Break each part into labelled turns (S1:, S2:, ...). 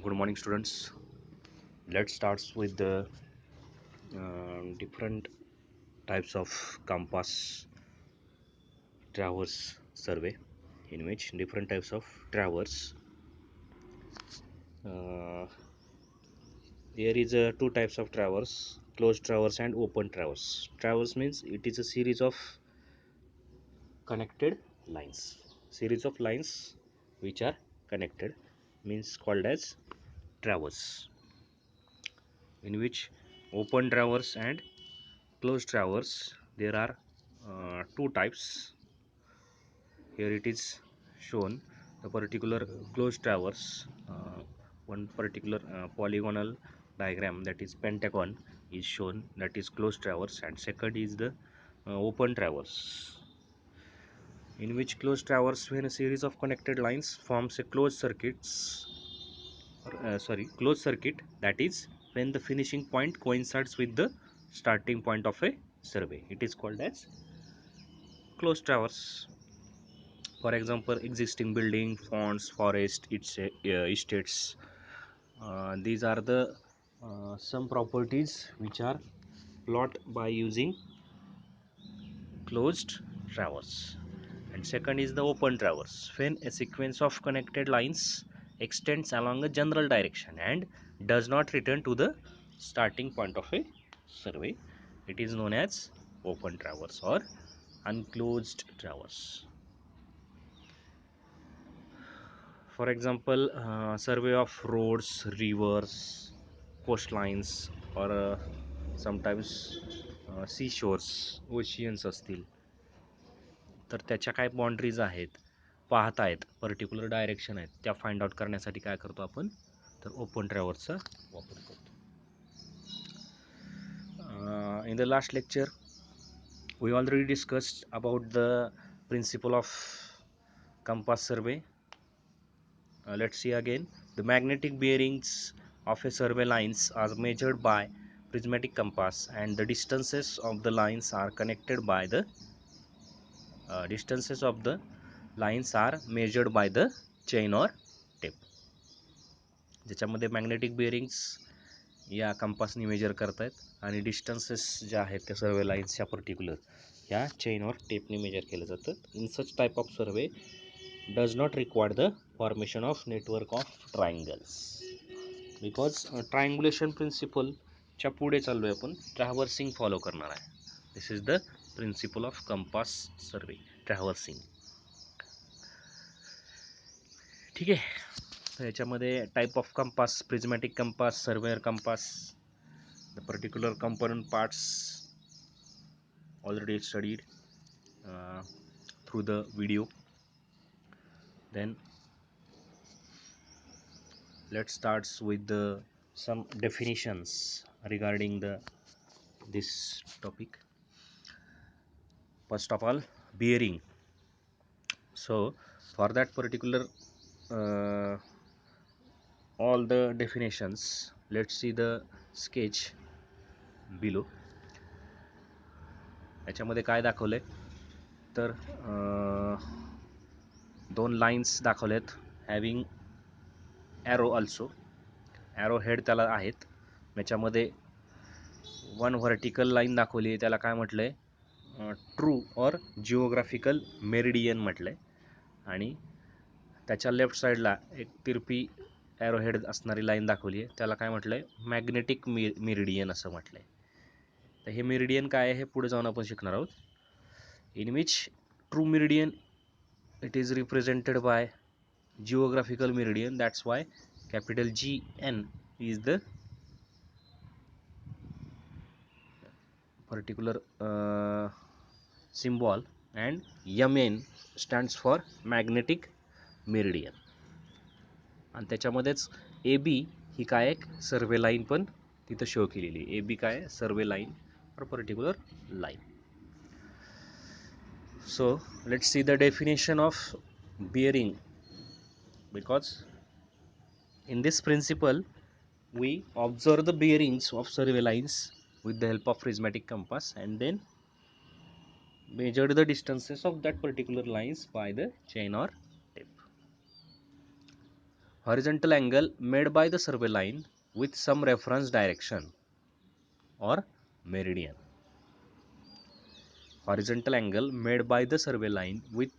S1: Good morning, students. Let's start with the different types of compass traverse survey, in which different types of traverse. Uh, there is two types of traverse: closed traverse and open traverse. Traverse means it is a series of connected lines. Series of lines which are connected means called as traverse. In which open traverse and closed traverse there are two types. Here it is shown the particular closed traverse, one particular polygonal diagram, that is pentagon, is shown, that is closed traverse, and second is the open traverse, in which closed traverse, when a series of connected lines forms a closed closed circuit, that is when the finishing point coincides with the starting point of a survey, it is called as closed traverse. For example, existing building, fonts, forest, estates. These are the some properties which are plot by using closed traverse. And second is the open traverse, when a sequence of connected lines extends along a general direction and does not return to the starting point of a survey. It is known as open traverse or unclosed traverse. For example, survey of roads, rivers, coastlines, or sometimes seashores, oceans असतील, तर त्याच्या काय boundaries आहेत, पाहतायत, particular direction आहेत, त्या find out करण्यासाठी काय करतो आपण, तर ओपन ट्रॅव्हर्सचा वापर करतो. In the last lecture we already discussed about the principle of compass survey. Let's see again. The magnetic bearings of a survey lines are measured by prismatic compass, and the distances of the lines are connected by the distances of the lines are measured by the chain or tape. ज्याच्यामध्ये magnetic bearings या कंपासनी major करतायत आणि distances ज्या आहेत त्या सर्वे लाईन्सच्या particular ह्या chain और टेपने major केलं जातं. In such type of survey does not require the formation of network of triangles, because triangulation principle च्या पुढे चाललोय आपण, ट्रॅव्हर्सिंग फॉलो करणार आहे. This is the principle of compass survey, traversing. ठीक आहे. तर याच्यामध्ये type of compass, prismatic compass, surveyor compass, the particular component parts already studied through the video. Then let's start with some definitions regarding this topic. First of all, bearing. So for that particular all the definitions, let's see the sketch below. याच्यामध्ये काय दाखवलंय, तर दोन lines दाखवलेत having arrow also, arrow head त्याला आहेत. याच्यामध्ये one vertical line दाखवली आहे, त्याला काय म्हटलंय, ट्रू और जिओग्राफिकल मेरिडियन म्हटलंय, आणि त्याच्या लेफ्ट साईडला एक तिरपी ॲरो हेड असणारी लाईन दाखवली आहे, त्याला काय म्हटलंय, मॅग्नेटिक मेरिडियन असं म्हटलंय. तर हे मेरिडियन काय आहे हे पुढे जाऊन आपण शिकणार आहोत. In which true meridian it is represented by geographical meridian, that's why capital GN is the particular symbol, and MN stands for magnetic meridian. आणि त्याच्यामध्येच AB ही काय एक सर्वे लाईन पण तिथं शो केलेली आहे. AB काय सर्वे लाईन और particular line. So let's see the definition of bearing, because in this principle we observe the bearings of survey lines with the help of prismatic compass, and then measure the distances of that particular lines by the chain or tape. horizontal angle made by the survey line with some reference direction or meridian. Horizontal angle made by the survey line with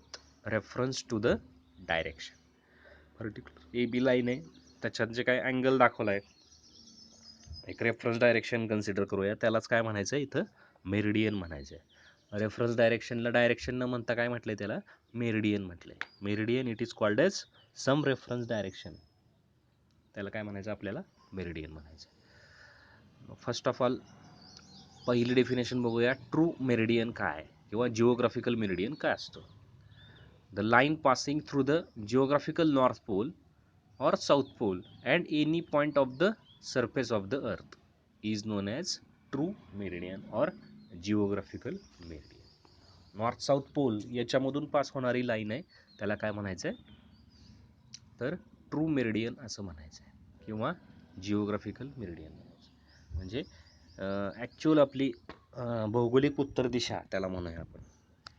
S1: reference to the direction. Particular A B line आहे, त्याच्यात जे काय angle दाखवला आहे एक reference direction consider करूया, त्यालाच काय म्हणायचं आहे इथं मेरिडियन म्हणायचं आहे. रेफरन्स डायरेक्शनला डायरेक्शन न म्हणता काय म्हटलंय त्याला मेरिडियन म्हटलंय. Meridian it is called as some reference direction, त्याला काय म्हणायचं आपल्याला मेरिडियन म्हणायचं. फर्स्ट ऑफ ऑल पहिली डेफिनेशन बघूया, ट्रू मेरिडियन काय किंवा जिओग्राफिकल मेरिडियन काय असतो. The line passing through the geographical north pole or south pole and any point of the surface of the earth is known as true meridian or geographical meridian. North south pole याच्यामधून pass होणारी line आहे त्याला काय म्हणायचं आहे तर true meridian असं म्हणायचं आहे किंवा जिओग्राफिकल मेरिडियन म्हणायचं. म्हणजे ॲक्च्युअल आपली भौगोलिक उत्तर दिशा त्याला म्हणूया आपण.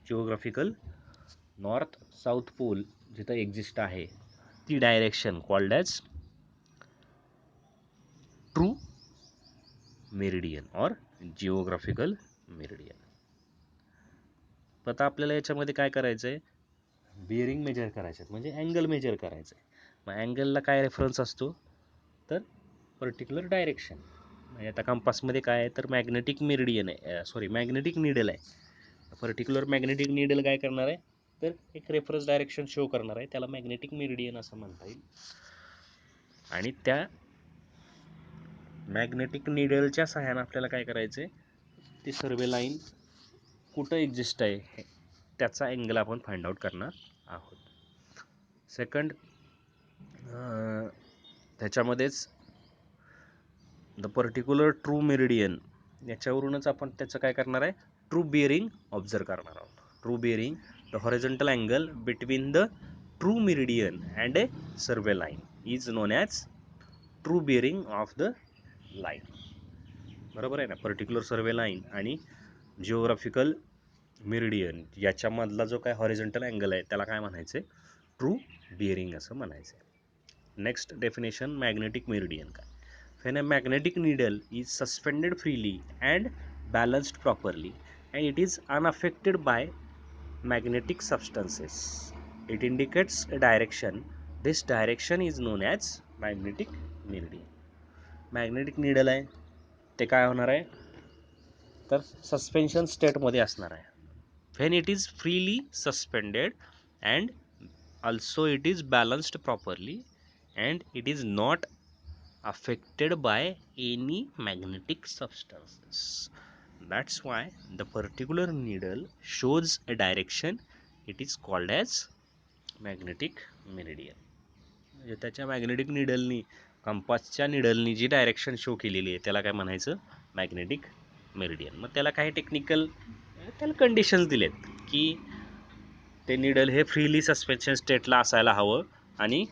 S1: जिओग्राफिकल नॉर्थ साऊथ पोल जिथं एक्झिस्ट आहे ती direction called as true meridian और जिओग्राफिकल मेरिडियन. आता आपल्याला याच्यामध्ये काय करायचं आहे, बिअरिंग मेजर करायचं आहे, म्हणजे अँगल मेजर करायचं आहे. मग अँगलला काय रेफरन्स असतो तर पर्टिक्युलर डायरेक्शन. म्हणजे आता कंपासमध्ये काय आहे तर मॅग्नेटिक मेरिडियन आहे, सॉरी मॅग्नेटिक निडल आहे. पर्टिक्युलर मॅग्नेटिक निडल काय करणार आहे तर एक रेफरन्स डायरेक्शन शो करणार आहे, त्याला मॅग्नेटिक मेरिडियन असं म्हणता येईल. आणि त्या मॅग्नेटिक निडलच्या सहाय्याने आपल्याला काय करायचं आहे ती सर्वे लाईन कुठं एक्झिस्ट आहे त्याचा अँगल आपण फाइंड आउट करणार आहोत. सेकंड त्याच्यामध्येच द पर्टिक्युलर ट्रू मेरिडियन याच्यावरूनच आपण त्याचं काय करणार आहे ट्रू बिअरिंग ऑब्झर्व करणार आहोत. True bearing the horizontal angle between the true meridian and A survey line is known as true bearing of the line. बरोबर आहे ना. पर्टिक्युलर सर्वे लाईन आणि जिओग्राफिकल मेरिडियन याच्यामधला जो काय हॉरिझॉन्टल अँगल आहे त्याला काय म्हणायचं आहे ट्रू बिअरिंग असं म्हणायचं आहे. नेक्स्ट डेफिनेशन मॅग्नेटिक मेरिडियन काय. When a magnetic needle is suspended freely and balanced properly and it is unaffected by magnetic substances, it indicates a direction. This direction is known as magnetic meridian. Magnetic needle आहे ते काय होणार आहे तर suspension स्टेटमध्ये असणार आहे. When it is freely suspended and also it is balanced properly and it is not affected by any magnetic substances. That's why the particular needle shows a direction. It is called as magnetic meridian. म्हणजे त्याच्या magnetic निडलनी कंपासच्या निडलनी जी direction show केलेली आहे त्याला काय म्हणायचं magnetic meridian. मग त्याला काही टेक्निकल त्याला कंडिशन्स दिलेत की ते निडल हे फ्रीली सस्पेन्शन स्टेटला असायला हवं आणि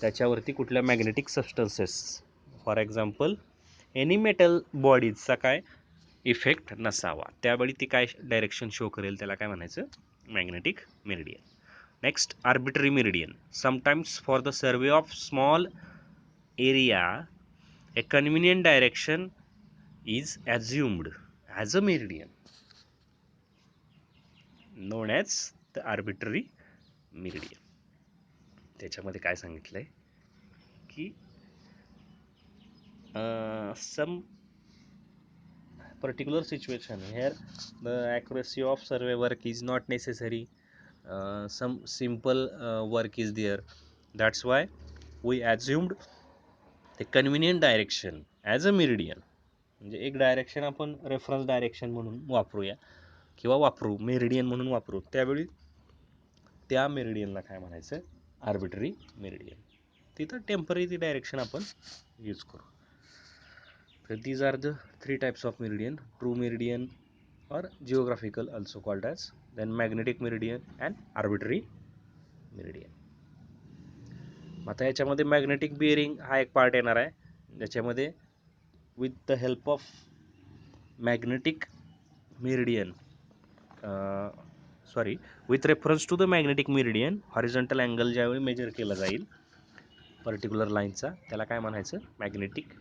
S1: त्याच्यावरती कुठल्या magnetic substances for example any metal बॉडीजचा काय इफेक्ट नसावा, त्यावेळी ती काय डायरेक्शन शो करेल त्याला काय म्हणायचं magnetic meridian. Next arbitrary meridian. Sometimes for the survey of small area a convenient direction is assumed as a meridian known as the arbitrary meridian. त्याच्यामध्ये काय सांगितलं आहे की some particular situation here the accuracy of survey work is not necessary, some simple work is there, that's why we assumed the convenient direction as a meridian. म्हणजे एक direction आपण reference direction म्हणून वापरूया किंवा वापरू मेरिडियन म्हणून वापरू, त्यावेळी त्या मेरिडियनला काय म्हणायचं आर्बिटरी मेरिडियन. तिथं टेम्पररी डायरेक्शन आपण यूज करू. So these are the three types of meridian: true meridian or geographical also called as, then magnetic meridian and arbitrary meridian. आता याच्यामध्ये मॅग्नेटिक बिअरिंग हा एक पार्ट येणार आहे, ज्याच्यामध्ये with the help of magnetic meridian with reference to the magnetic meridian horizontal angle ज्यावेळी measure केला जाईल पर्टिक्युलर लाईनचा त्याला काय म्हणायचं, मॅग्नेटिक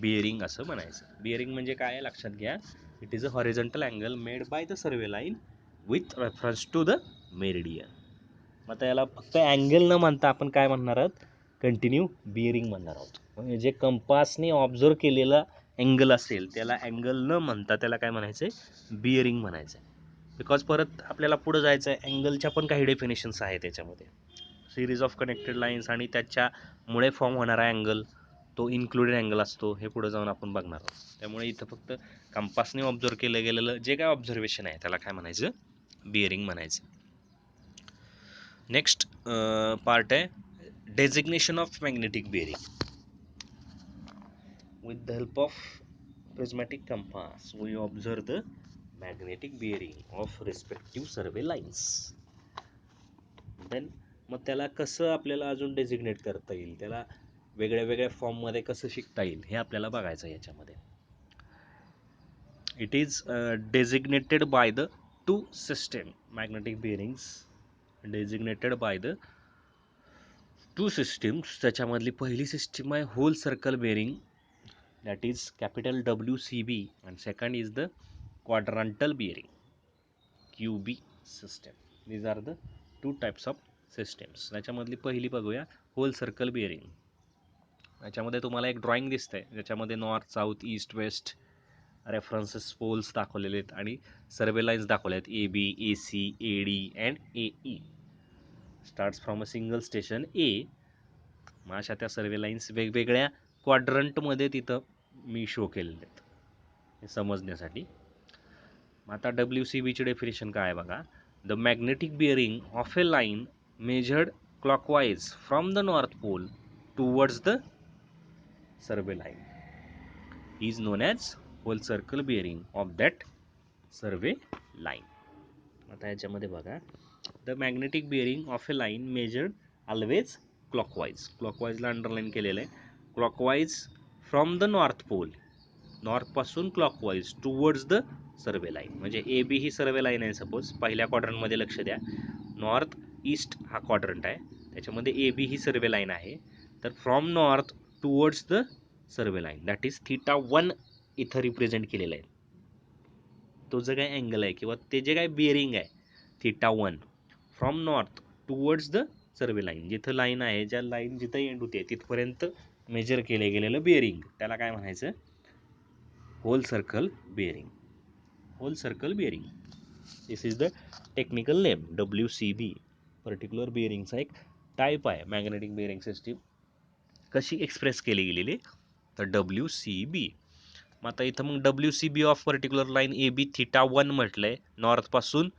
S1: बिअरिंग असं म्हणायचं. बिअरिंग म्हणजे काय आहे लक्षात घ्या, it is a horizontal angle made by the survey line with reference to the meridian. मग आता याला फक्त अँगल न म्हणता आपण काय म्हणणार आहोत, कंटिन्यू बिअरिंग म्हणणार आहोत. म्हणजे जे कंपासने ऑब्झर्व केलेला अँगल असेल त्याला अँगल न म्हणता त्याला काय म्हणायचं आहे, बिअरिंग म्हणायचं आहे. बिकॉज परत आपल्याला पुढं जायचं आहे, अँगलच्या पण काही डेफिनेशन्स आहेत त्याच्यामध्ये, सिरीज ऑफ कनेक्टेड लाईन्स आणि त्याच्यामुळे फॉर्म होणारा अँगल तो इन्क्लुडेड अँगल असतो, हे पुढे जाऊन आपण बघणार आहोत. त्यामुळे इथं फक्त कंपासने ऑब्झर्व केलं गेलेलं जे काय ऑब्झर्वेशन आहे त्याला काय म्हणायचं, बिअरिंग म्हणायचं. नेक्स्ट पार्ट आहे designation of magnetic bearing. With the help of prismatic compass we observe the magnetic bearing of respective survey lines. Then मग त्याला कसं आपल्याला अजून डेजिग्नेट करता येईल, त्याला वेगळ्या वेगळ्या फॉर्ममध्ये कसं शिकता येईल हे आपल्याला बघायचं आहे याच्यामध्ये. It is designated by the two system magnetic bearings, designated by the two systems. त्याच्यामधली पहिली सिस्टीम आहे whole circle bearing, that is capital WCB, and second is the quadrantal bearing, QB system. These are the two types of systems. त्याच्यामधली पहिली बघूया, hole circle bearing. याच्यामध्ये तुम्हाला एक drawing दिसतंय ज्याच्यामध्ये north, south, east, west references poles दाखवलेले आहेत आणि सर्वे लाईन्स दाखवल्या आहेत, AB, AC, AD and AE. Starts from a single station A. मग अशा त्या सर्वे लाईन्स वेगवेगळ्या क्वाड्रंटमध्ये तिथं मी शो केलेले आहेत हे समजण्यासाठी. मग आता WCBची डेफिनेशन काय आहे बघा, the magnetic bearing of a line measured clockwise from the north pole towards the survey line is known as whole circle bearing of that survey line. आता याच्यामध्ये बघा, the magnetic bearing of a line measured always clockwise, क्लॉकवाईजला underline केलेलं आहे, clockwise from the north pole, नॉर्थपासून clockwise towards the survey line. म्हणजे AB ही survey line आहे सपोज, पहिल्या क्वाड्रंटमध्ये लक्ष द्या, नॉर्थ ईस्ट हा क्वाड्रंट आहे, त्याच्यामध्ये AB ही सर्वे लाईन आहे. तर from north towards the survey line that is θ1 इथं रिप्रेझेंट केलेलं आहे. तो जो काय अँगल आहे किंवा ते जे काय बिअरिंग आहे θ1 from north towards the survey line, जिथं लाईन आहे, ज्या लाईन जिथं एंड होते तिथपर्यंत मेजर केले गेलेलं बिअरिंग, त्याला काय म्हणायचं, whole circle bearing. Whole circle bearing, this is the technical name WCB. Particular बिअरिंगचा एक टाईप आहे मॅग्नेटिक बिअरिंग सिस्टीम. कशी एक्सप्रेस केली गेलेली, तर WCB. मग आता इथं मग WCB of particular line AB θ1 म्हटलंय, नॉर्थपासून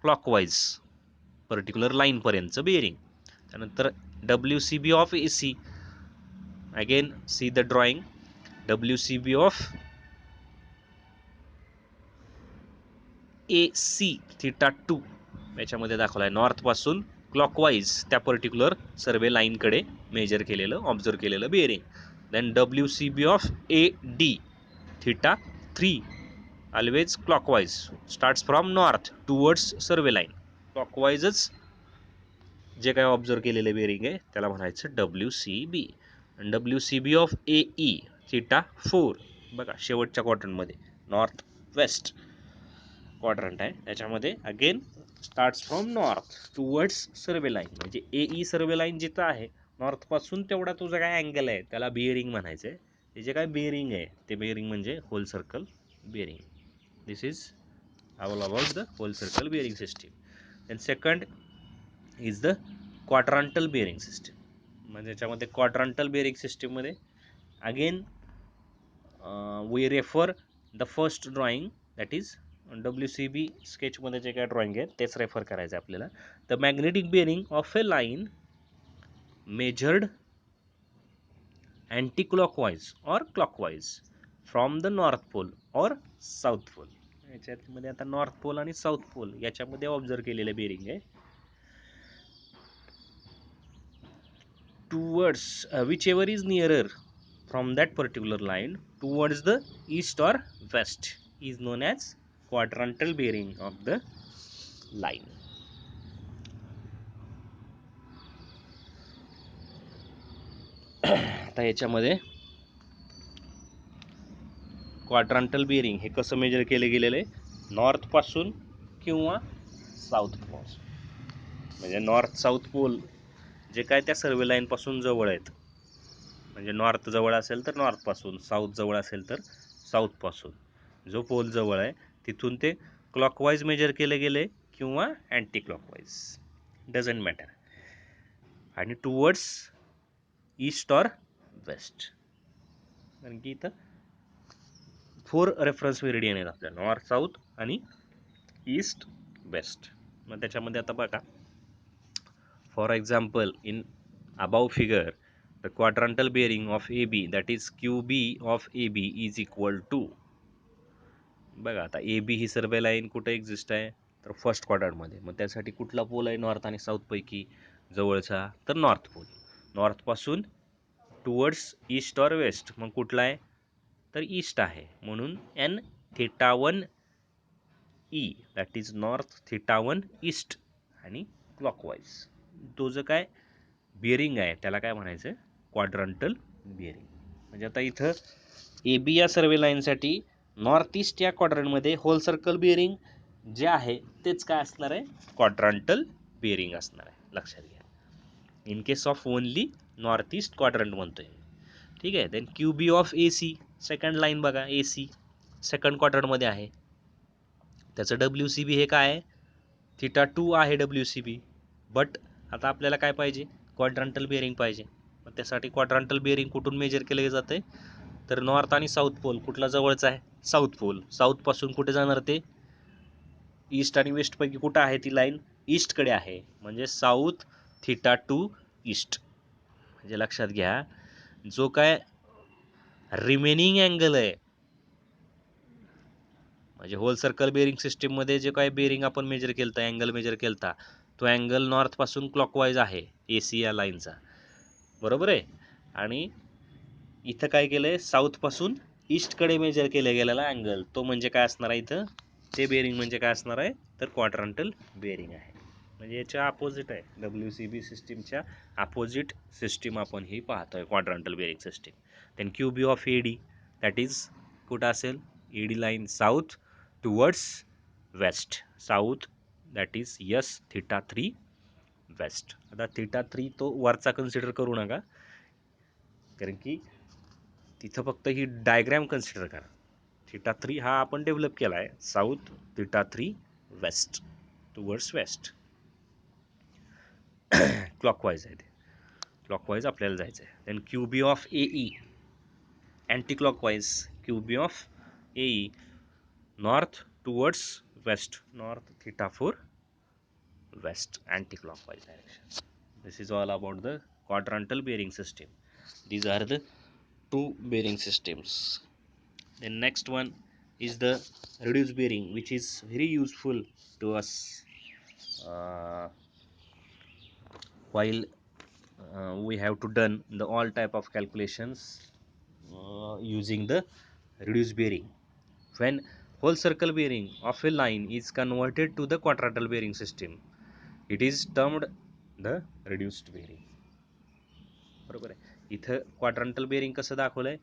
S1: क्लॉकवाईज पर्टिक्युलर लाईनपर्यंतचं बिअरिंग. त्यानंतर WCB of AC, again see the drawing, WCB of AC θ2 याच्यामध्ये दाखवला आहे, नॉर्थपासून क्लॉकवाईज त्या पर्टिक्युलर सर्वे लाईनकडे मेजर केलेलं, ऑब्झर्व केलेलं bearing. Then WCB of AD θ3 always clockwise, starts from north towards survey line, क्लॉकवाईजच जे काय ऑब्झर्व केलेलं बिअरिंग आहे त्याला म्हणायचं WCB. WCB ऑफ AE θ4, बघा शेवटच्या क्वाड्रंटमध्ये, नॉर्थ वेस्ट क्वाड्रंट आहे, त्याच्यामध्ये again starts from north towards survey line, म्हणजे AE सर्वे लाईन जिथं आहे नॉर्थपासून तेवढा तो जो काय अँगल आहे त्याला बिअरिंग म्हणायचं आहे. ते जे काय बिअरिंग आहे ते बिअरिंग म्हणजे whole circle bearing. This is all about the whole circle bearing system. And second is the quadrantal bearing system. म्हणजे याच्यामध्ये क्वाड्रंटल बिअरिंग सिस्टीममध्ये again we refer the first drawing, that is WCB स्केचमध्ये जे काय drawing आहे तेच refer करायचं आहे आपल्याला. The magnetic bearing of a line measured anticlockwise or clockwise from the north pole or south pole. याच्यामध्ये आता नॉर्थ पोल आणि साऊथ पोल याच्यामध्ये ऑब्झर्व केलेलं बिअरिंग आहे. towards whichever is nearer from that particular line towards the east or west is known as quadrantal bearing of the line. आता याच्यामध्ये क्वाड्रांटल bearing हे कसं मेजर केले गेलेलं आहे, नॉर्थपासून किंवा साऊथ पासून, म्हणजे नॉर्थ साऊथ पोल जे काय त्या सर्वे लाईनपासून जवळ आहेत, म्हणजे नॉर्थ जवळ असेल तर नॉर्थपासून, साऊथ जवळ असेल तर साऊथपासून, जो पोल जवळ आहे तिथून ते क्लॉकवाईज मेजर केले गेले किंवा अँटी क्लॉकवाईज, डझंट मॅटर, आणि टुवर्ड्स ईस्ट ऑर वेस्ट. कारण की इथं 4 रेफरन्स मेरिडियन आहेत आपल्या, नॉर्थ साऊथ आणि ईस्ट वेस्ट. मग त्याच्यामध्ये आता बघा, for example in above figure the quadrantal bearing of A B that is Q B of A B is equal to, बघा आता A B he survey line कुठे एक्झिस्ट आहे तर फर्स्ट क्वाड्रंटमध्ये. मग त्यासाठी कुठला पोल आहे नॉर्थ आणि साऊथपैकी जवळचा, तर नॉर्थ पोल. नॉर्थपासून टुवर्ड्स ईस्ट ऑर वेस्ट, मग कुठला आहे तर ईस्ट आहे, म्हणून N theta 1 E that is north, theta 1 east, आणि क्लॉकवाईज तो जो काय बिअरिंग आहे त्याला काय म्हणायचं, क्वाड्रांटल बिअरिंग. म्हणजे आता इथं ए बी या सर्वे लाईनसाठी नॉर्थ ईस्ट या क्वाड्रंटमध्ये होल सर्कल बिअरिंग जे आहे तेच काय असणार आहे, क्वाड्रांटल बिअरिंग असणार आहे, लक्षात घ्या. In case of only north east quadrant म्हणतोय, ठीक आहे. Then Q B of A C, second line बघा, ए सी सेकंड क्वाड्रंटमध्ये आहे, त्याचं डब्ल्यू सी बी हे काय आहे, थीटा 2 आहे डब्ल्यू सी बी. बट आता आपल्याला काय पाहिजे, क्वाड्रांटल बिअरिंग पाहिजे. मग त्यासाठी क्वाड्रांटल बिअरिंग कुठून मेजर केले जाते तर नॉर्थ आणि साऊथ पोल, कुठला जवळचा आहे साऊथ पोल. साऊथपासून कुठे जाणार ते, ईस्ट आणि वेस्टपैकी कुठं आहे ती लाईन, ईस्टकडे आहे, म्हणजे साऊथ थीटा 2 ईस्ट. म्हणजे लक्षात घ्या, जो काय रिमेनिंग अँगल आहे, म्हणजे होल सर्कल बेअरिंग सिस्टीममध्ये जे काय बेअरिंग आपण मेजर केलता, अँगल मेजर केलता, तो अँगल नॉर्थपासून क्लॉकवाईज आहे ए सी या लाईनचा, बरोबर आहे. आणि इथं काय केलं आहे, साऊथपासून ईस्टकडे मेजर केला गेलेला अँगल, तो म्हणजे काय असणार आहे इथं, ते बेअरिंग म्हणजे काय असणार आहे तर क्वाड्रांटल बेअरिंग आहे. म्हणजे याच्या अपोजिट आहे, डब्ल्यू सी बी सिस्टीमच्या अपोजिट सिस्टीम आपण ही पाहतोय, quadrantal bearing system. Then Q B of A D that is कुठं असेल, A D line south towards west, south that is S theta 3 west. आता थीटा 3 तो वरचा कन्सिडर करू नका, कारण की तिथं फक्त ही डायग्रॅम कन्सिडर करा. थीटा 3 हा आपण डेव्हलप केला आहे, south theta 3 west towards west, clockwise आहे ते, क्लॉकवाईज आपल्याला जायचं आहे. Then Q B of A E anti clockwise, Q B of A E north towards west, north theta 4 west, anti clockwise direction. This is all about the quadrantal bearing system. These are the two bearing systems. The next one is the reduced bearing, which is very useful to us while we have to done the all type of calculations using the reduced bearing. When whole circle bearing of a line is converted to the quadrantal bearing system, it is termed the reduced bearing. बरोबर आहे. इथं quadrantal bearing कसं दाखवलं आहे,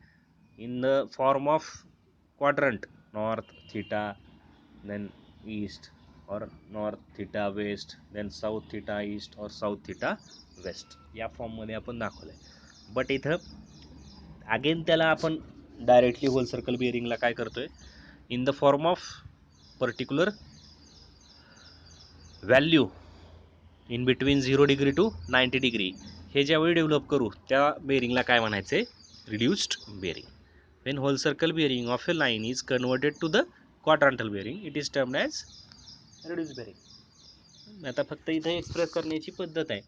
S1: in the form of quadrant, north theta then east, or north theta west then south theta east, or south theta west, या फॉर्ममध्ये आपण दाखवलं आहे. बट इथं अगेन त्याला आपण डायरेक्टली होल सर्कल बेअरिंगला काय करतोय, in the form of particular value in between 0 degree to 90 degree, हे ज्यावेळी डेव्हलप करू त्या बेअरिंगला काय म्हणायचे, reduced bearing. When whole circle bearing of a line is converted to the quadrantal bearing, it is termed as reduced bearing. आता फक्त इथे एक्सप्रेस करण्याची पद्धत आहे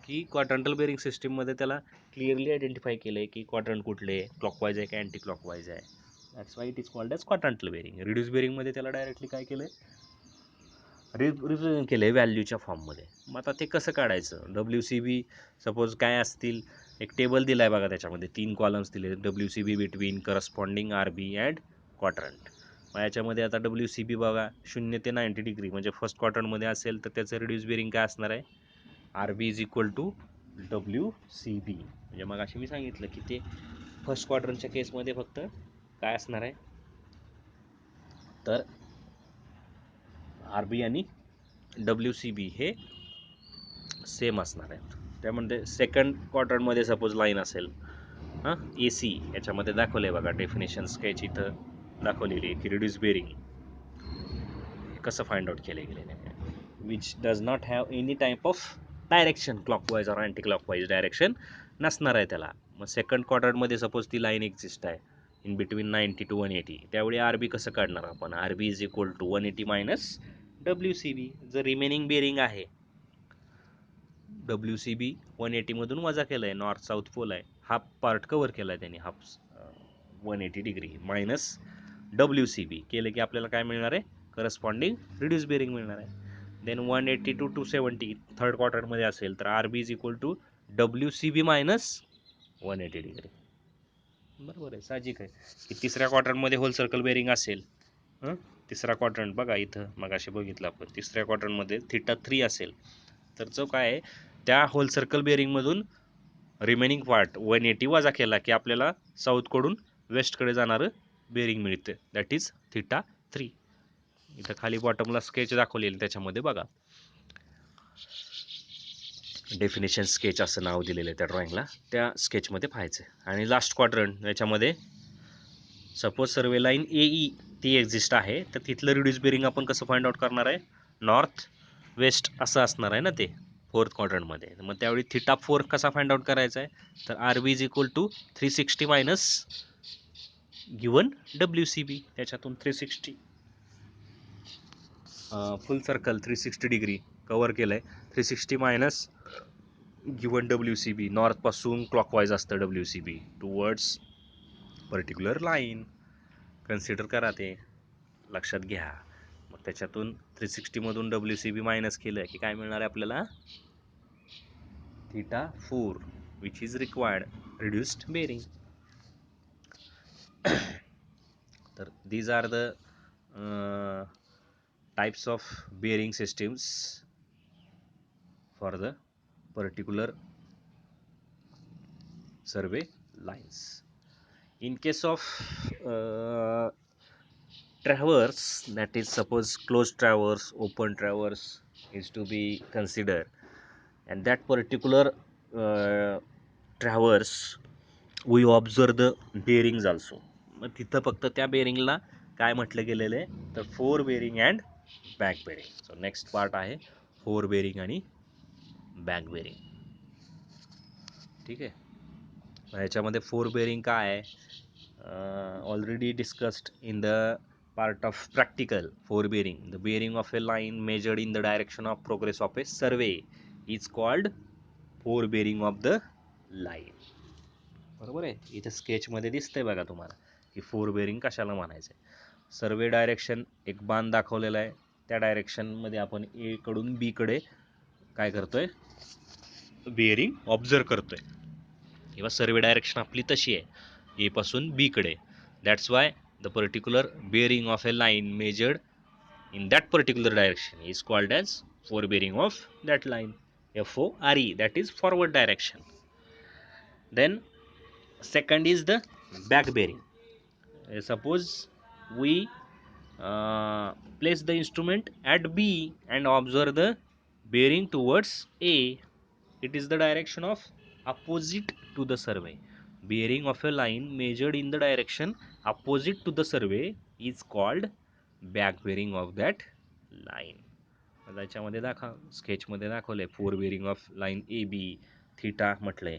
S1: की क्वाड्रांटल बेअरिंग सिस्टीममध्ये त्याला क्लिअरली आयडेंटिफाय केलं आहे की क्वाड्रंट कुठले, क्लॉकवाईज आहे का अँटी क्लॉकवाईज आहे, that's why it is called as quadrantal bearing. Reduce बेअरिंगमध्ये त्याला डायरेक्टली काय केलं आहे, रिप्रेझेंट केलं आहे व्हॅल्यूच्या फॉर्ममध्ये. मग आता ते कसं काढायचं, डब्ल्यू सी बी सपोज काय असतील, एक टेबल दिला आहे बघा, त्याच्यामध्ये 3 कॉलम्स दिले, W C B between corresponding R B and quadrant. मग याच्यामध्ये आता डब्ल्यू सी बी बघा 0 ते 90 डिग्री, म्हणजे फर्स्ट क्वाड्रंटमध्ये असेल तर त्याचं रिड्यूस बेअरिंग काय असणार आहे, R B is equal to WCB. म्हणजे मग अशी मी सांगितलं की ते फर्स्ट क्वाड्रंटच्या केसमध्ये फक्त काय असणार आहे, तर RB आणि WCB हे सेम असणार आहेत. त्यामध्ये सेकंड क्वाड्रंटमध्ये सपोज लाईन असेल AC, याच्यामध्ये दाखवलं आहे बघा डेफिनेशन स्केच इथं दाखवलेली आहे की रिड्यूस बेरिंग कसं फाइंड आउट केले गेलेले आहे, which does not have any type of direction, clockwise और अँटी क्लॉकवाईज डायरेक्शन नसणार आहे त्याला. मग सेकंड क्वाड्रंटमध्ये सपोज ती लाईन एक्झिस्ट आहे इन बिटवीन 90 to 180, त्यावेळी RB कसं काढणार आपण, RB is equal to 180 minus WCB. जर रिमेनिंग बेरिंग आहे, WCB 180 मधून वजा केलं आहे, नॉर्थ साऊथ पोल आहे, हाफ पार्ट कव्हर केला आहे त्यांनी, हाफ 180 डिग्री मायनस WCB केलं की आपल्याला काय मिळणार आहे, करस्पॉन्डिंग रिड्यूस बेरिंग मिळणार आहे. देन 180 to 270 थर्ड क्वार्टरमध्ये असेल तर RB is equal to WCB minus 180 degree. बरोबर आहे, साहजिक आहे की तिसऱ्या क्वार्टरमध्ये होल सर्कल बेरिंग असेल. तिसरा क्वाड्रंट बघा इथं मग असे बघितलं आपण, तिसऱ्या क्वाड्रंटमध्ये θ3 असेल तर जो काय आहे त्या होल सर्कल बेरिंगमधून रिमेनिंग पार्ट 180 वजा केला की आपल्याला साऊथकडून वेस्टकडे जाणारं बेरिंग मिळते, दॅट इज θ3. इथं खाली बॉटमला स्केच दाखवलेलं त्याच्यामध्ये बघा डेफिनेशन स्केच असं नाव दिलेलं आहे त्या ड्रॉइंगला, त्या स्केचमध्ये पाहायचं. आणि लास्ट क्वाड्रंट याच्यामध्ये सपोज सर्वे लाईन AE ती एक्झिस्ट आहे, तर तिथलं रिड्यूस बेरिंग आपण कसं फाइंड आउट करणार आहे, नॉर्थ वेस्ट असं असणार आहे ना ते फोर्थ क्वाड्रंटमध्ये. मग त्यावेळी θ4 कसा फाइंड आउट करायचा आहे, तर RB is equal to 360 minus given WCB. त्याच्यातून 360 फुल सर्कल 360 डिग्री कवर केलं आहे, 360 मायनस गिवन WCB, नॉर्थपासून क्लॉकवाईज असतं WCB towards particular line. Consider करा, ते लक्षात घ्या. मग त्याच्यातून 360 मधून WCB मायनस केलं की काय मिळणार आहे आपल्याला, θ4 which is required reduced bearing. तर these are the types of bearing systems for the particular survey lines. In case of traverse, that is suppose closed traverse, open traverse is to be considered, and that particular traverse we observe the bearings also. मग तिथं फक्त त्या बेरिंगला काय म्हटलं गेलेलं आहे, तर fore bearing and back bearing. So next part आहे फोर बेरिंग आणि बॅक बेरिंग. ठीक आहे, याच्यामध्ये फोर बेरिंग काय आहे, already discussed in the part of practical. Fore bearing, the bearing of a line measured in the direction of progress of a survey is called fore bearing of the line. बरोबर आहे, इथे स्केचमध्ये दिसतंय बघा तुम्हाला की fore bearing कशाला म्हणायचं आहे. सर्वे डायरेक्शन एक बाण दाखवलेला आहे, त्या डायरेक्शनमध्ये आपण A कडून B कडे काय करतोय, बेरिंग ऑब्झर्व करतोय, किंवा सर्वे डायरेक्शन आपली तशी आहे A पासून B कडे. That's why the particular bearing of a line measured in that particular direction is called as four bearing of that line, FORE, that is forward direction. Then second is the back bearing. Suppose we place the instrument at B and observe the bearing towards A. It is the direction of opposite to the survey. Bearing of a line measured in the direction opposite to the survey is called back bearing of that line. त्याच्यामध्ये स्केचमध्ये दाखवलंय fore bearing of line AB theta म्हटलंय,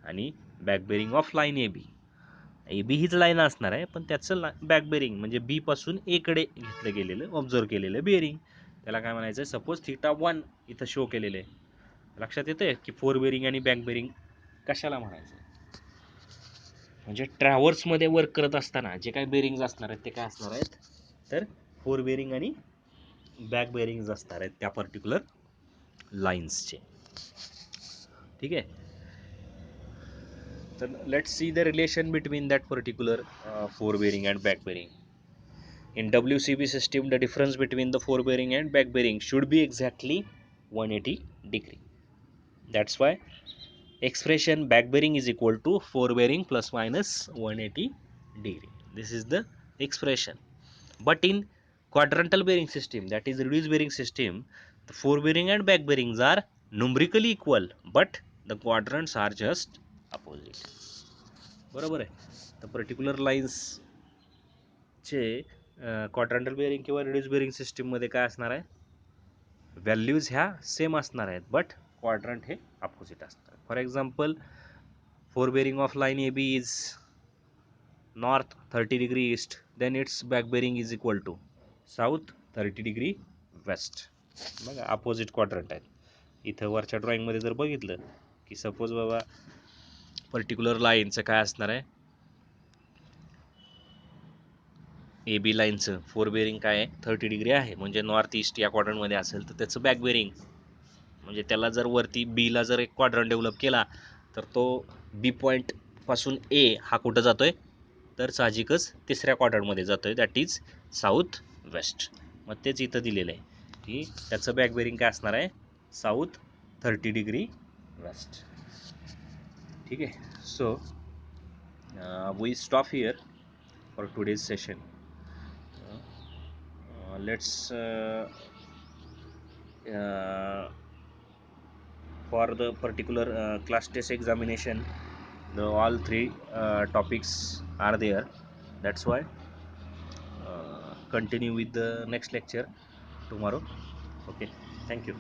S1: आणि back bearing of line AB हीच line असणार आहे, पण त्याचं बॅक बेरिंग म्हणजे B पासून A कडे घेतलं गेलेलं ऑब्झर्व केलेलं बेरिंग, त्याला काय म्हणायचं, सपोज θ1 इथं शो केलेलं आहे. लक्षात येतंय की फोर बेरिंग आणि बॅक बेरिंग कशाला म्हणायचं, म्हणजे ट्रॅव्हर्समध्ये वर्क करत असताना जे काही बेरिंग्ज असणार आहेत ते काय असणार आहेत, तर फोर बेरिंग आणि बॅक बेरिंग्ज असणार आहेत त्या पर्टिक्युलर लाईन्सचे. ठीक आहे, तर let's see the relation between that particular fore bearing and back bearing. In WCB system, the difference between the four bearing and back bearing should be exactly 180 degree. That's why expression back bearing is equal to forebearing plus minus 180 degree. This is the expression. But in quadrantal bearing system, that is reduced bearing system, the forebearing and back bearings are numerically equal, but the quadrants are just opposite. बरोबर आहे. तर particular लाईन्सचे quadrantal bearing किंवा reduce bearing सिस्टीममध्ये काय असणार आहे, values ह्या सेम असणार आहेत, बट क्वाड्रंट हे अपोजिट असणार. For example, fore bearing of line A B is north 30 degree east, then it's back bearing is equal to south 30 degree west. बघा अपोजिट क्वाड्रंट आहेत. इथं वरच्या ड्रॉइंगमध्ये जर बघितलं की सपोज बाबा पर्टिक्युलर लाईनचं काय असणार आहे, ए बी लाईनचं फोर बेअरिंग काय आहे 30 डिग्री आहे, म्हणजे नॉर्थ ईस्ट या क्वाड्रंटमध्ये असेल तर त्याचं बॅक बेअरिंग, म्हणजे त्याला जर वरती बीला जर एक क्वाड्रंट डेव्हलप केला तर तो बी पॉईंटपासून ए हा कुठं जातोय, तर साहजिकच तिसऱ्या क्वाड्रंटमध्ये जातोय, दॅट इज साऊथ वेस्ट. मग तेच इथं दिलेलं आहे की त्याचं बॅक बेअरिंग काय असणार आहे, साऊथ 30 डिग्री वेस्ट. ठीक आहे. So we stop here for today's session. Let's for the particular class test examination, all three topics are there. That's why continue with the next lecture tomorrow. Okay, thank you.